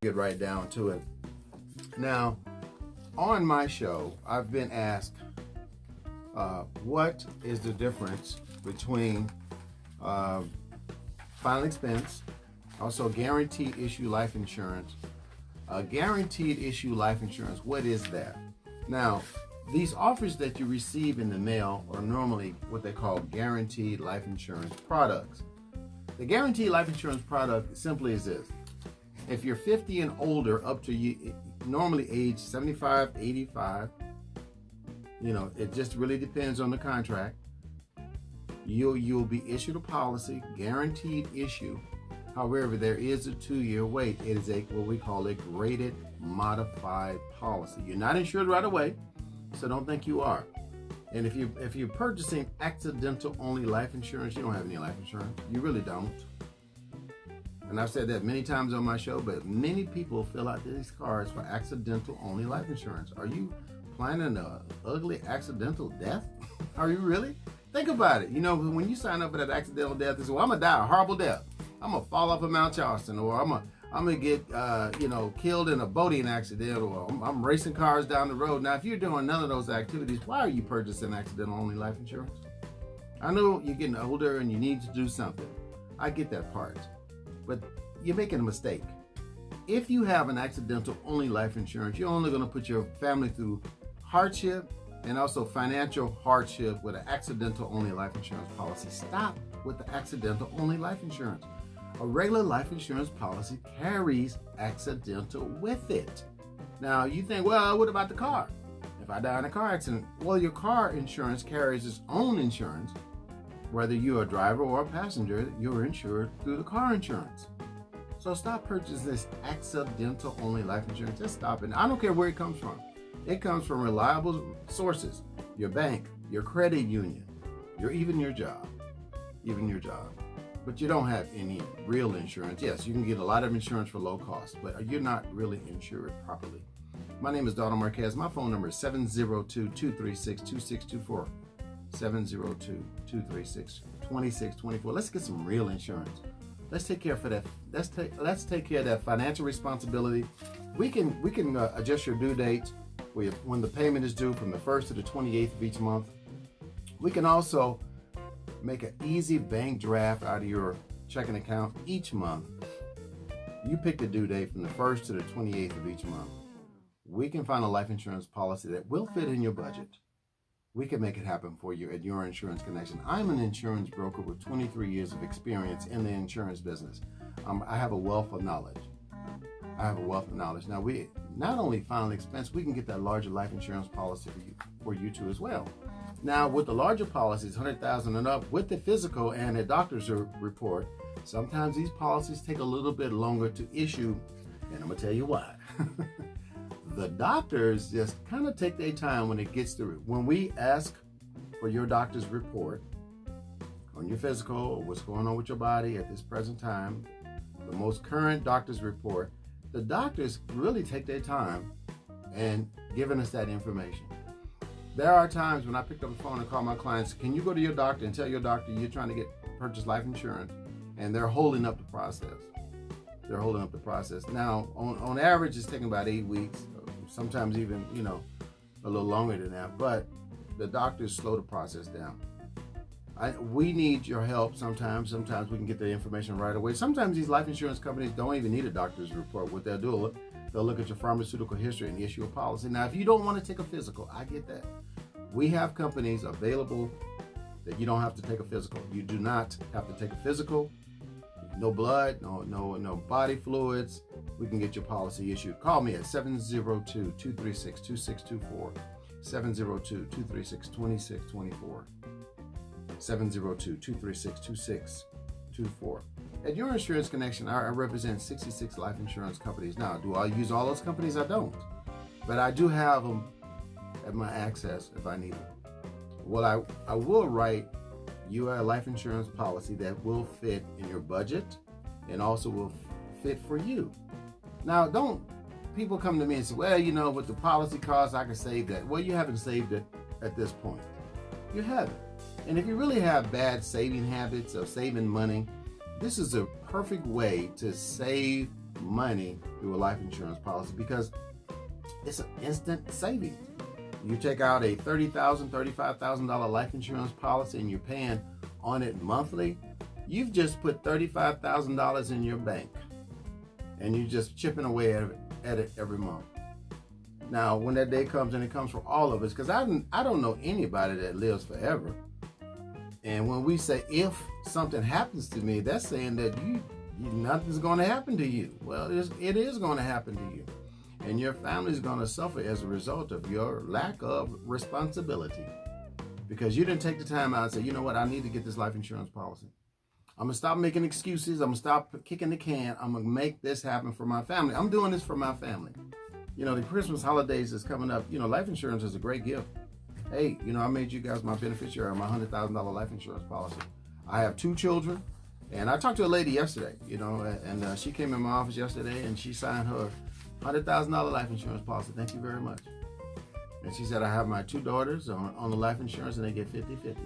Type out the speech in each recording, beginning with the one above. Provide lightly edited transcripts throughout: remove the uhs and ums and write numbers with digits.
Get right down to it. Now, on my show, I've been asked what is the difference between final expense, also guaranteed issue life insurance. Guaranteed issue life insurance, what is that? Now, these offers that you receive in the mail are normally what they call guaranteed life insurance products. The guaranteed life insurance product simply is this. If you're 50 and older, up to you, normally age 75, 85, it just really depends on the contract. You'll be issued a policy, guaranteed issue. However, there is a 2-year wait. It is what we call a graded modified policy. You're not insured right away, so don't think you are. And if you're purchasing accidental only life insurance, you don't have any life insurance. You really don't. And I've said that many times on my show, but many people fill out these cards for accidental only life insurance. Are you planning an ugly accidental death? Are you really? Think about it. When you sign up for that accidental death, it's, well, I'm going to die a horrible death. I'm going to fall off of Mount Charleston, or I'm going to get, killed in a boating accident, or I'm racing cars down the road. Now, if you're doing none of those activities, why are you purchasing accidental only life insurance? I know you're getting older and you need to do something. I get that part. But you're making a mistake. If you have an accidental only life insurance, you're only going to put your family through hardship and also financial hardship with an accidental only life insurance policy. Stop with the accidental only life insurance. A regular life insurance policy carries accidental with it. Now you think, well, what about the car? If I die in a car accident, well, your car insurance carries its own insurance. Whether you're a driver or a passenger, you're insured through the car insurance. So stop purchasing this accidental only life insurance. Just stop it. I don't care where it comes from. It comes from reliable sources. Your bank, your credit union, even your job. But you don't have any real insurance. Yes, you can get a lot of insurance for low cost, but you're not really insured properly. My name is Donald Marquez. My phone number is 702-236-2624. 702-236-2624. Let's get some real insurance. Let's take care of that. Let's take care of that financial responsibility. We can adjust your due date when the payment is due from the 1st to the 28th of each month. We can also make an easy bank draft out of your checking account each month. You pick the due date from the 1st to the 28th of each month. We can find a life insurance policy that will fit in your budget. We can make it happen for you at Your Insurance Connection. I'm an insurance broker with 23 years of experience in the insurance business. I have a wealth of knowledge. Now, we not only final expense, we can get that larger life insurance policy for you too as well. Now, with the larger policies, 100,000 and up, with the physical and a doctor's report, sometimes these policies take a little bit longer to issue, and I'm going to tell you why. The doctors just kind of take their time when it gets through. When we ask for your doctor's report on your physical or what's going on with your body at this present time, the most current doctor's report, the doctors really take their time and giving us that information. There are times when I picked up the phone and call my clients, can you go to your doctor and tell your doctor you're trying to purchase life insurance, and they're holding up the process. Now, on average, it's taking about 8 weeks. Sometimes even, a little longer than that, but the doctors slow the process down. We need your help sometimes. Sometimes we can get the information right away. Sometimes these life insurance companies don't even need a doctor's report. What they'll do, they'll look at your pharmaceutical history and issue a policy. Now, if you don't want to take a physical, I get that. We have companies available that you don't have to take a physical. You do not have to take a physical. No blood, no body fluids. We can get your policy issued. Call me at 702-236-2624, 702-236-2624, 702-236-2624. At Your Insurance Connection, I represent 66 life insurance companies. Now, do I use all those companies? I don't. But I do have them at my access if I need them. Well, I will write you a life insurance policy that will fit in your budget and also will fit for you. Now, don't people come to me and say, well, what the policy costs, I can save that. Well, you haven't saved it at this point. You haven't. And if you really have bad saving habits of saving money, this is a perfect way to save money through a life insurance policy because it's an instant savings. You take out a $30,000, $35,000 life insurance policy and you're paying on it monthly. You've just put $35,000 in your bank and you're just chipping away at it every month. Now, when that day comes, and it comes for all of us, because I don't know anybody that lives forever. And when we say if something happens to me, that's saying that nothing's going to happen to you. Well, it is going to happen to you. And your family is going to suffer as a result of your lack of responsibility. Because you didn't take the time out and say, you know what, I need to get this life insurance policy. I'm going to stop making excuses. I'm going to stop kicking the can. I'm going to make this happen for my family. I'm doing this for my family. You know, the Christmas holidays is coming up. You know, life insurance is a great gift. Hey, you know, I made you guys my beneficiary on my $100,000 life insurance policy. I have 2 children, and I talked to a lady yesterday, you know, and she came in my office yesterday, and she signed her $100,000 life insurance policy. Thank you very much. And she said, I have my 2 daughters on the life insurance, and they get 50-50.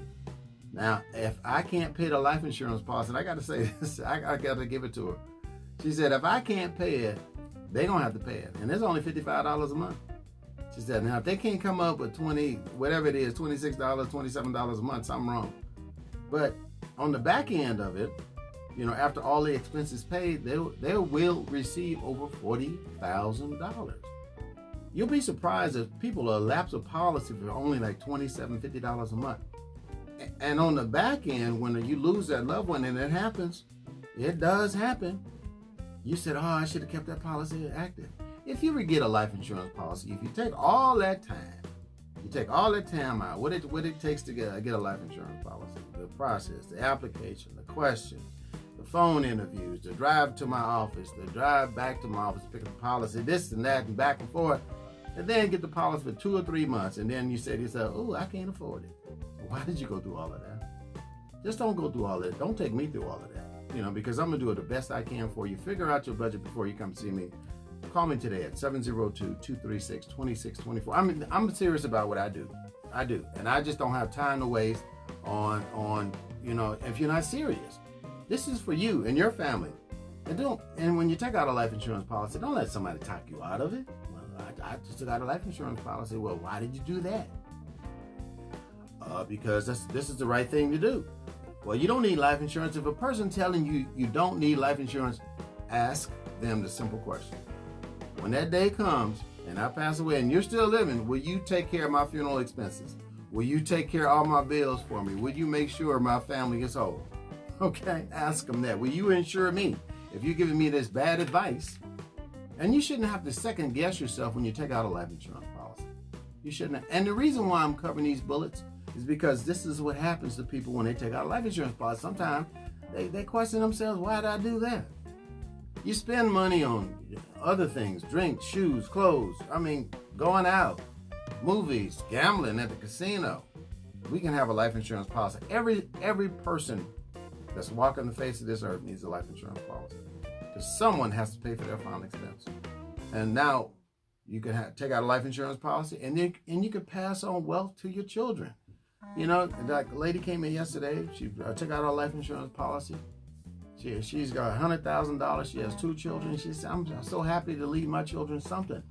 Now, if I can't pay the life insurance policy, and I got to say this, I got to give it to her. She said, if I can't pay it, they're going to have to pay it. And it's only $55 a month. She said, now, if they can't come up with whatever it is, $26, $27 a month, something wrong. But on the back end of it, you know, after all the expenses paid, they will receive over $40,000. You'll be surprised if people will lapse a policy for only like $27, $50 a month. And on the back end, when you lose that loved one, and it happens, it does happen. You said, oh, I should have kept that policy active. If you would get a life insurance policy, if you take all that time out, what it takes to get a life insurance policy, the process, the application, the questions, the phone interviews, the drive to my office, the drive back to my office, pick up the policy, this and that, and back and forth, and then get the policy for 2 or 3 months, and then you say to yourself, oh, I can't afford it. Why did you go through all of that? Just don't go through all that. Don't take me through all of that. You know, because I'm going to do it the best I can for you. Figure out your budget before you come see me. Call me today at 702-236-2624. I'm serious about what I do. I do. And I just don't have time to waste on you know, if you're not serious. This is for you and your family. And when you take out a life insurance policy, don't let somebody talk you out of it. Well, I just took out a life insurance policy. Well, why did you do that? Because this is the right thing to do. Well, you don't need life insurance. If a person telling you you don't need life insurance, ask them the simple question. When that day comes and I pass away and you're still living, will you take care of my funeral expenses? Will you take care of all my bills for me? Will you make sure my family is whole? Okay, ask them that. Will you insure me if you're giving me this bad advice? And you shouldn't have to second guess yourself when you take out a life insurance policy. You shouldn't. And the reason why I'm covering these bullets is because this is what happens to people when they take out a life insurance policy. Sometimes they question themselves, why did I do that? You spend money on other things, drinks, shoes, clothes, going out, movies, gambling at the casino. We can have a life insurance policy. Every person that's walking the face of this earth needs a life insurance policy. Because someone has to pay for their final expense. And now you can take out a life insurance policy and you can pass on wealth to your children. You know, like a lady came in yesterday. She took out her life insurance policy. She's got $100,000. She has 2 children. She said, I'm so happy to leave my children something.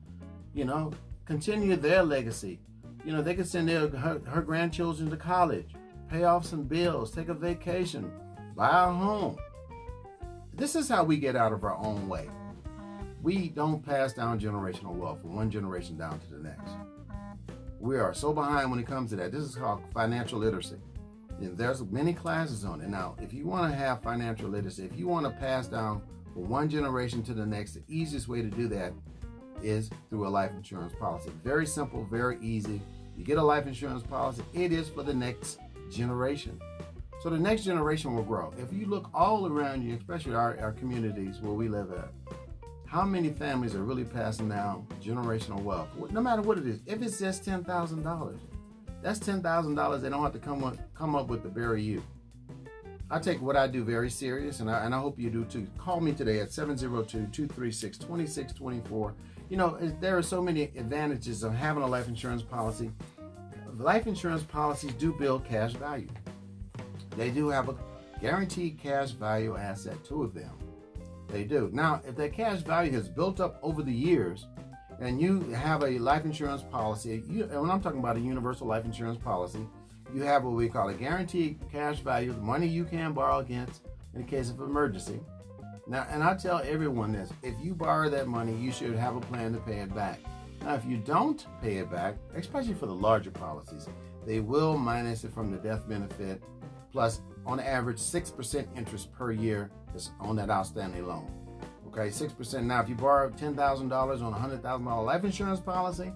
You know, continue their legacy. You know, they can send her grandchildren to college, pay off some bills, take a vacation, buy a home. This is how we get out of our own way. We don't pass down generational wealth from one generation down to the next. We are so behind when it comes to that. This is called financial literacy. And there's many classes on it. Now, if you want to have financial literacy, if you want to pass down from one generation to the next, the easiest way to do that is through a life insurance policy. Very simple, very easy. You get a life insurance policy, it is for the next generation. So the next generation will grow. If you look all around you, especially our communities where we live at, how many families are really passing down generational wealth? No matter what it is. If it's just $10,000, that's $10,000 they don't have to come up with to bury you. I take what I do very serious, and I hope you do too. Call me today at 702-236-2624. You know, there are so many advantages of having a life insurance policy. Life insurance policies do build cash value. They do have a guaranteed cash value asset, 2 of them. They do. Now, if that cash value has built up over the years, and you have a life insurance policy, and when I'm talking about a universal life insurance policy, you have what we call a guaranteed cash value, the money you can borrow against in case of emergency. Now, and I tell everyone this, if you borrow that money, you should have a plan to pay it back. Now, if you don't pay it back, especially for the larger policies, they will minus it from the death benefit, plus on average 6% interest per year is on that outstanding loan. Okay, 6%. Now, if you borrow $10,000 on a $100,000 life insurance policy,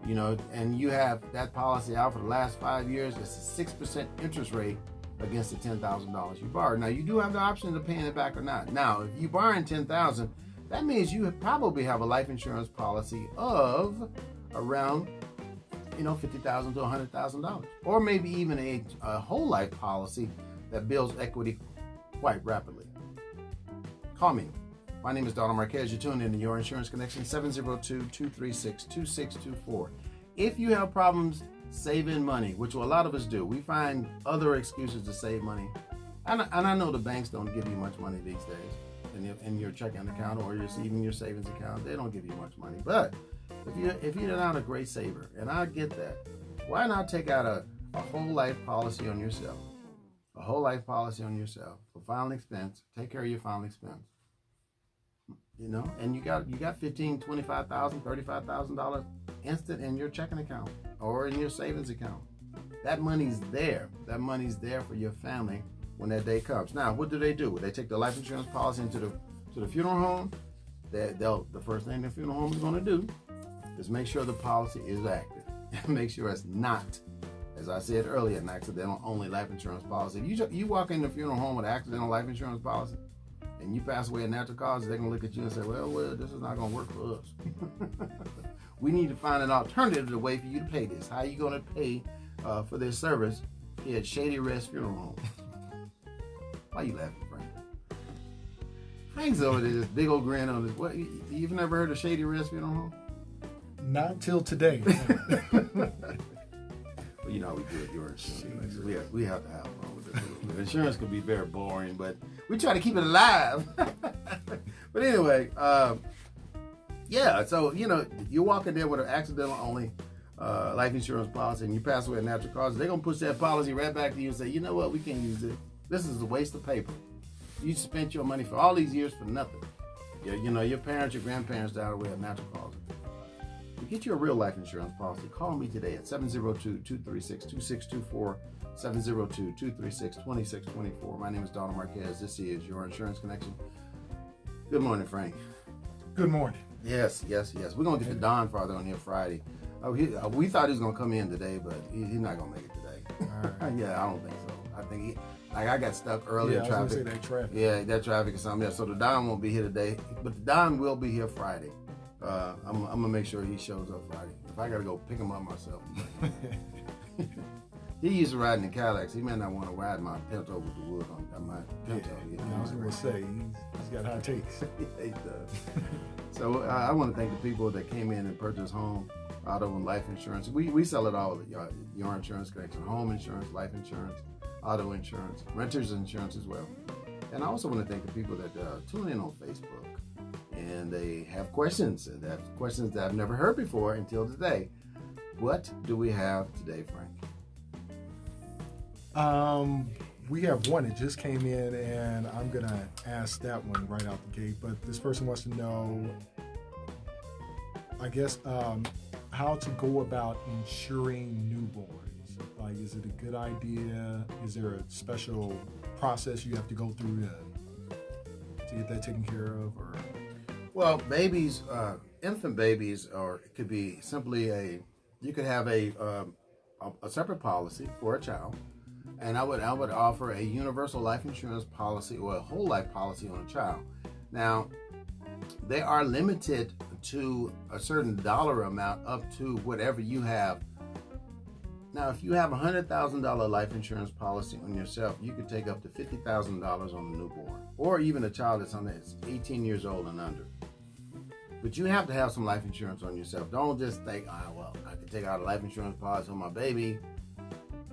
and you have that policy out for the last 5 years, it's a 6% interest rate against the $10,000 you borrowed. Now, you do have the option of paying it back or not. Now, if you're borrowing $10,000, that means you probably have a life insurance policy of around, $50,000 to $100,000, or maybe even a whole life policy that builds equity quite rapidly. Call me. My name is Donald Marquez. You're tuned in to Your Insurance Connection, 702-236-2624. If you have problems saving money, which a lot of us do, we find other excuses to save money. And I know the banks don't give you much money these days in your checking account or even your savings account. They don't give you much money. But if you're not a great saver, and I get that, why not take out a whole life policy on yourself? A whole life policy on yourself for final expense. Take care of your final expense. And you got $15,000, $25,000, $35,000 instant in your checking account or in your savings account. That money's there. That money's there for your family when that day comes. Now, what do? They take the life insurance policy into the funeral home. The first thing the funeral home is going to do is make sure the policy is active and make sure it's not, as I said earlier, an accidental only life insurance policy. If you walk in the funeral home with an accidental life insurance policy, and you pass away of natural causes, they're going to look at you and say, well, this is not going to work for us. We need to find an alternative way for you to pay this. How are you going to pay for this service here at Shady Rest Funeral Home? Why are you laughing, Frank? Frank's over there, this big old grin on his. What? You've never heard of Shady Rest Funeral Home? Not till today. Well, you know how we do it, your insurance. We have to have fun with it. Insurance can be very boring, but we try to keep it alive. But anyway, so you're walking there with an accidental only life insurance policy, and you pass away of natural causes. They're gonna push that policy right back to you and say, you know what, we can't use it. This is a waste of paper. You spent your money for all these years for nothing. Your parents, your grandparents died away of natural causes. To get you a real life insurance policy, call me today at 702-236-2624, 702-236-2624. My name is Donald Marquez. This is Your Insurance Connection. Good morning, Frank. Good morning. Yes. We're going to get to Don farther on here Friday. We thought he was going to come in today, but he's not going to make it today. All right. Yeah, I don't think so. I think I got stuck earlier. Yeah, I was going to say that traffic. Yeah, that traffic or something. Yeah, so the Don won't be here today, but the Don will be here Friday. I'm going to make sure he shows up Friday. If I got to go pick him up myself. He used to ride in the Cadillacs. He may not want to ride my Pinto with the wood on my Pinto. I was going to say, he's got high takes. He does. So I want to thank the people that came in and purchased home, auto and life insurance. We sell it all at Your Insurance Connection. Home insurance, life insurance, auto insurance, renters insurance as well. And I also want to thank the people that tune in on Facebook. And they have questions. And they have questions that I've never heard before until today. What do we have today, Frank? We have one that just came in, and I'm going to ask that one right out the gate. But this person wants to know, I guess, how to go about insuring newborns. Like, is it a good idea? Is there a special process you have to go through to get that taken care of? Or well, babies, infant babies, or it could be simply you could have a separate policy for a child. And I would offer a universal life insurance policy or a whole life policy on a child. Now, they are limited to a certain dollar amount up to whatever you have. Now, if you have a $100,000 life insurance policy on yourself, you could take up to $50,000 on the newborn, or even a child that's 18 years old and under. But you have to have some life insurance on yourself. Don't just think, I could take out a life insurance policy on my baby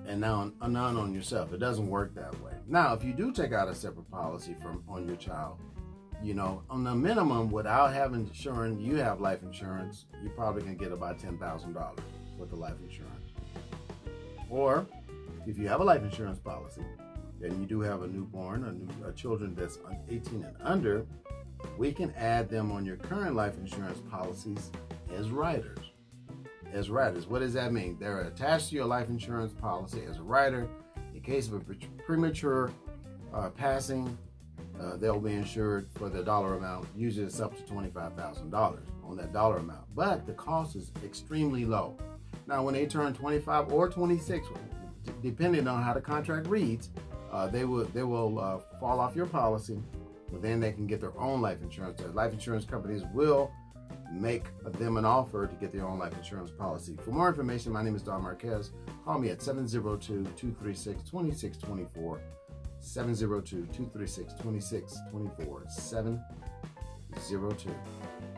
and none on yourself. It doesn't work that way. Now, if you do take out a separate policy on your child, on the minimum, without having insurance, you have life insurance, you probably can get about $10,000 worth of life insurance. Or if you have a life insurance policy and you do have a newborn or children that's 18 and under, we can add them on your current life insurance policies as riders. As riders, what does that mean? They're attached to your life insurance policy as a rider. In case of a premature passing, they'll be insured for the dollar amount. Usually it's up to $25,000 on that dollar amount, but the cost is extremely low. Now, when they turn 25 or 26, depending on how the contract reads, they will fall off your policy, but then they can get their own life insurance. The life insurance companies will make them an offer to get their own life insurance policy. For more information, my name is Donald Marquez. Call me at 702-236-2624. 702-236-2624.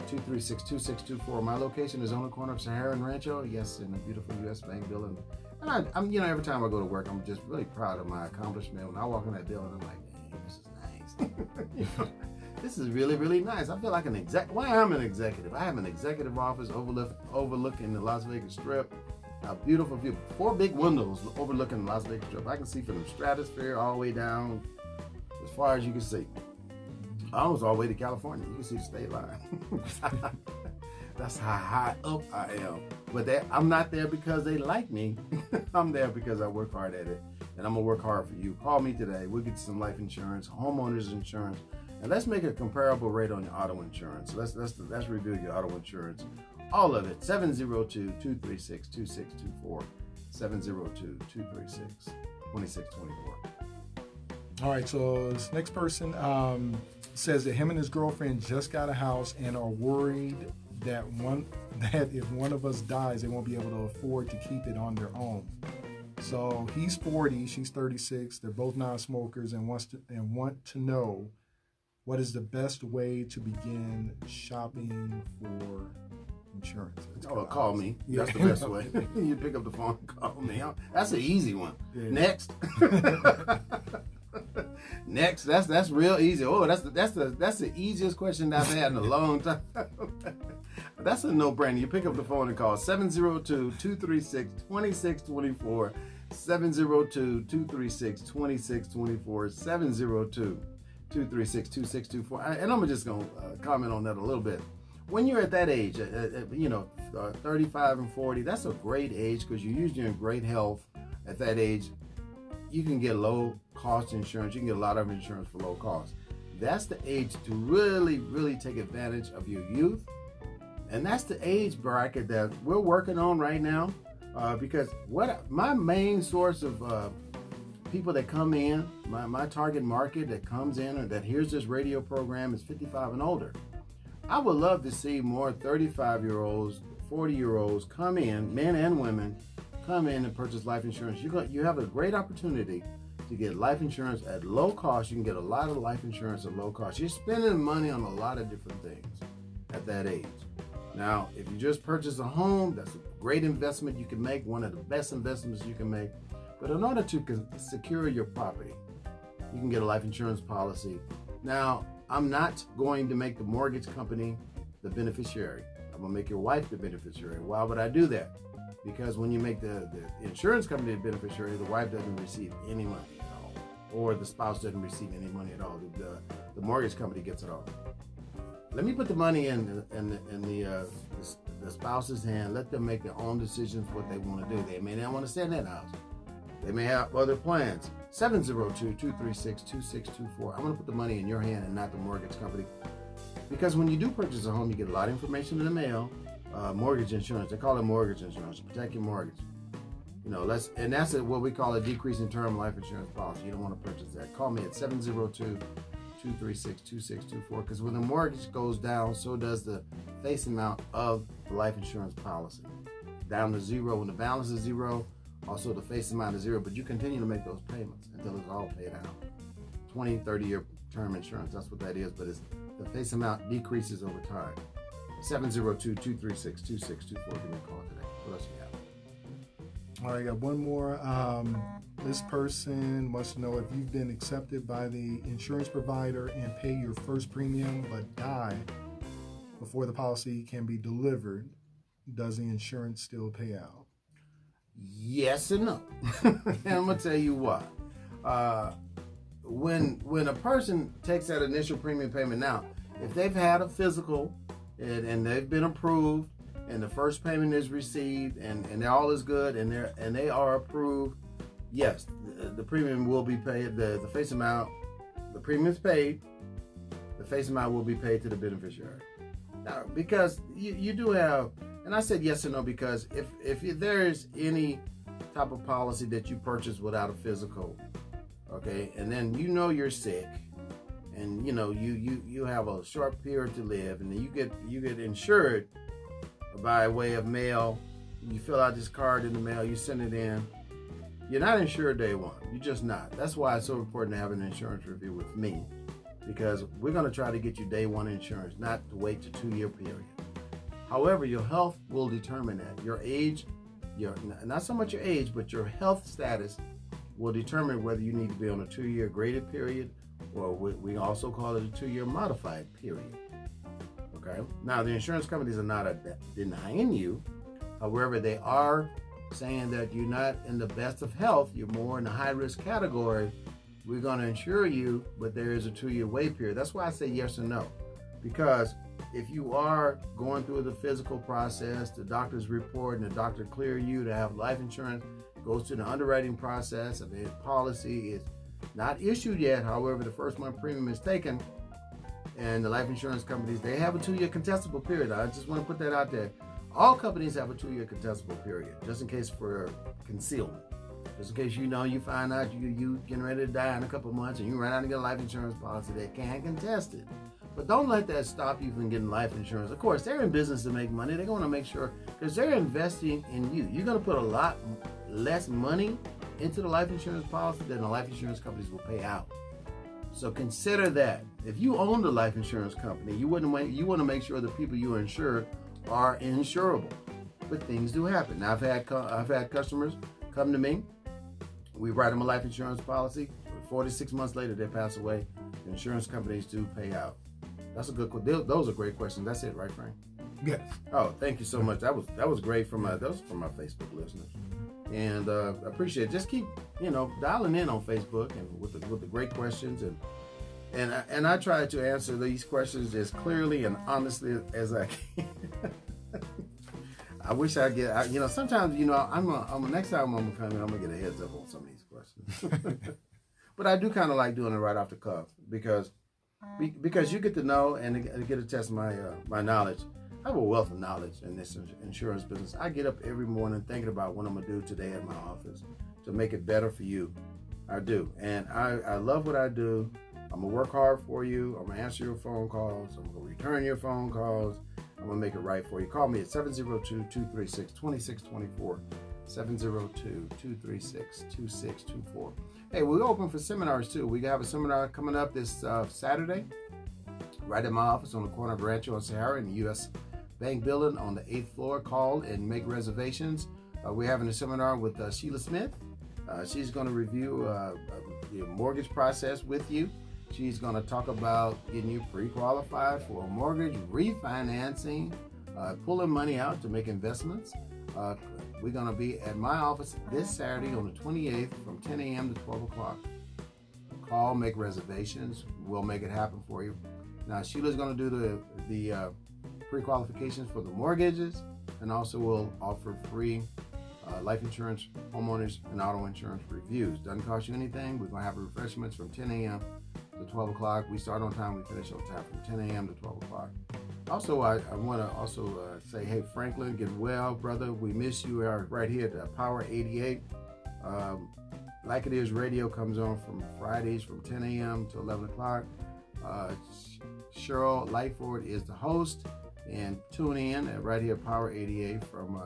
702-236-2624. My location is on the corner of Sahara and Rancho. Yes, in a beautiful U.S. Bank building. And I'm every time I go to work, I'm just really proud of my accomplishment. When I walk in that building, I'm like, dang, this is nice. This is really, really nice. I feel like an Why I'm an executive. I have an executive office overlooking the Las Vegas Strip. A beautiful view. 4 big windows overlooking the Las Vegas Strip. I can see from the stratosphere all the way down as far as you can see. Almost all the way to California. You can see the state line. That's how high up I am. But I'm not there because they like me. I'm there because I work hard at it. And I'm going to work hard for you. Call me today. We'll get you some life insurance, homeowners insurance. And let's make a comparable rate on your auto insurance. Let's review your auto insurance. All of it. 702-236-2624. 702-236-2624. All right, so this next person says that him and his girlfriend just got a house and are worried that if one of us dies, they won't be able to afford to keep it on their own. So he's 40, she's 36. They're both non-smokers and want to know what is the best way to begin shopping for insurance. Call me. That's the best way. You pick up the phone and call me. That's an easy one. Yeah. Next. Next. That's real easy. Oh, that's the easiest question I've had in a long time. That's a no-brainer. You pick up the phone and call 702-236-2624. 702-236-2624. 702-236-2624. And I'm just going to comment on that a little bit. When you're at that age, 35 and 40, that's a great age because you're usually in great health at that age. You can get low-cost insurance. You can get a lot of insurance for low cost. That's the age to really, really take advantage of your youth. And that's the age bracket that we're working on right now because my main source of people that come in, my target market that comes in or that hears this radio program is 55 and older. I would love to see more 35-year-olds, 40-year-olds come in, men and women, come in and purchase life insurance. You have a great opportunity to get life insurance at low cost. You can get a lot of life insurance at low cost. You're spending money on a lot of different things at that age. Now, if you just purchase a home, that's a great investment you can make, one of the best investments you can make. But in order to secure your property, you can get a life insurance policy. Now, I'm not going to make the mortgage company the beneficiary. I'm going to make your wife the beneficiary. Why would I do that? Because when you make the insurance company the beneficiary, the wife doesn't receive any money at all, or the spouse doesn't receive any money at all. The mortgage company gets it all. Let me put the money in the spouse's hand. Let them make their own decisions what they want to do. They may not want to stay in that house. They may have other plans. 702-236-2624. I'm going to put the money in your hand and not the mortgage company. Because when you do purchase a home, you get a lot of information in the mail. Mortgage insurance. They call it mortgage insurance. Protect your mortgage. That's what we call a decreasing term life insurance policy. You don't want to purchase that. Call me at 702-236-2624. Because when the mortgage goes down, so does the face amount of the life insurance policy. Down to zero. When the balance is zero, also the face amount is zero, but you continue to make those payments until it's all paid out. 20, 30-year term insurance, that's what that is, but the face amount decreases over time. 702-236-2624. Give me a call today. What else you have? All right, I got one more. This person wants to know if you've been accepted by the insurance provider and pay your first premium but die before the policy can be delivered. Does the insurance still pay out? Yes and no. And I'm gonna tell you why. When a person takes that initial premium payment, now, if they've had a physical and they've been approved and the first payment is received and all is good and they are approved, yes, the premium will be paid. The face amount, the premium is paid. The face amount will be paid to the beneficiary. Now, because you do have, and I said yes and no because if there is any type of policy that you purchase without a physical, okay, and then you're sick, and you have a short period to live, and then you get insured by way of mail. You fill out this card in the mail, you send it in. You're not insured day one. You're just not. That's why it's so important to have an insurance review with me, because we're going to try to get you day one insurance, not to wait to 2-year period. However, your health will determine that. Your age, not so much your age, but your health status will determine whether you need to be on a 2-year graded period, or we also call it a 2-year modified period. Okay. Now, the insurance companies are not denying you. However, they are saying that you're not in the best of health. You're more in the high risk category. We're going to insure you, but there is a 2-year wait period. That's why I say yes or no. Because if you are going through the physical process, the doctor's report, and the doctor clear you to have life insurance, goes to the underwriting process, and the policy is not issued yet. However, the first month premium is taken, and the life insurance companies, they have a 2-year contestable period. I just want to put that out there. All companies have a 2-year contestable period, just in case for concealment. Just in case you find out you getting ready to die in a couple of months and you run out and get a life insurance policy, they can't contest it. But don't let that stop you from getting life insurance. Of course, they're in business to make money. They're going to make sure, because they're investing in you. You're going to put a lot less money into the life insurance policy than the life insurance companies will pay out. So consider that. If you own the life insurance company, you want to make sure the people you insure are insurable. But things do happen. Now, I've had customers come to me. We write them a life insurance policy. 46 months later, they pass away. The insurance companies do pay out. That's a good question. Those are great questions. That's it, right, Frank? Yes. Oh, thank you so much. That was great from my Facebook listeners, and I appreciate it. Just keep dialing in on Facebook and with the great questions, and I try to answer these questions as clearly and honestly as I can. I wish I get. Sometimes I'm next time I'm gonna come in, I'm gonna get a heads up on some of these questions. But I do kind of like doing it right off the cuff because you get to know and get to test my knowledge. I have a wealth of knowledge in this insurance business. I get up every morning thinking about what I'm gonna do today at my office to make it better for you. I do, and I love what I do. I'm gonna work hard for you. I'm gonna answer your phone calls. I'm gonna return your phone calls. I'm gonna make it right for you. Call me at 702-236-2624. 702-236-2624. Hey, we're open for seminars too. We have a seminar coming up this Saturday, right at my office on the corner of Rancho and Sahara in the U.S. Bank Building on the 8th floor. Call and make reservations. We're having a seminar with Sheila Smith. She's going to review the mortgage process with you. She's going to talk about getting you pre-qualified for a mortgage, refinancing, pulling money out to make investments. We're going to be at my office this Saturday on the 28th from 10 a.m. to 12 o'clock. Call, make reservations. We'll make it happen for you. Now, Sheila's going to do the pre-qualifications for the mortgages, and also will offer free life insurance, homeowners, and auto insurance reviews. Doesn't cost you anything. We're going to have refreshments from 10 a.m. to 12 o'clock. We start on time, we finish on time from 10 a.m. to 12 o'clock. Also, I want to say, hey, Franklin, get well, brother. We miss you. We are right here at Power 88. Like It Is Radio comes on from Fridays from 10 a.m. to 11 o'clock. Cheryl Lightford is the host. And tune in at right here, Power 88 from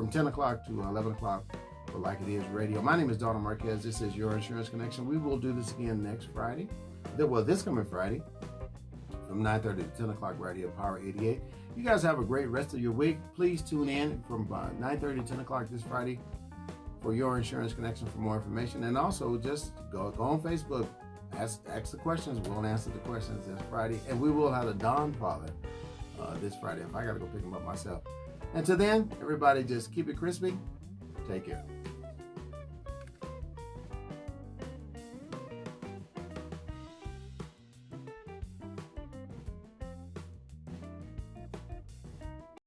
10 o'clock to 11 o'clock for Like It Is Radio. My name is Donald Marquez. This is Your Insurance Connection. We will do this again next Friday. Well, this coming Friday from 9:30 to 10 o'clock right here, Power 88. You guys have a great rest of your week. Please tune in from 9:30 to 10 o'clock this Friday for Your Insurance Connection for more information. And also just go on Facebook, ask the questions. We'll answer the questions this Friday. And we will have a Don Father this Friday if I got to go pick him up myself. Until then, everybody just keep it crispy. Take care.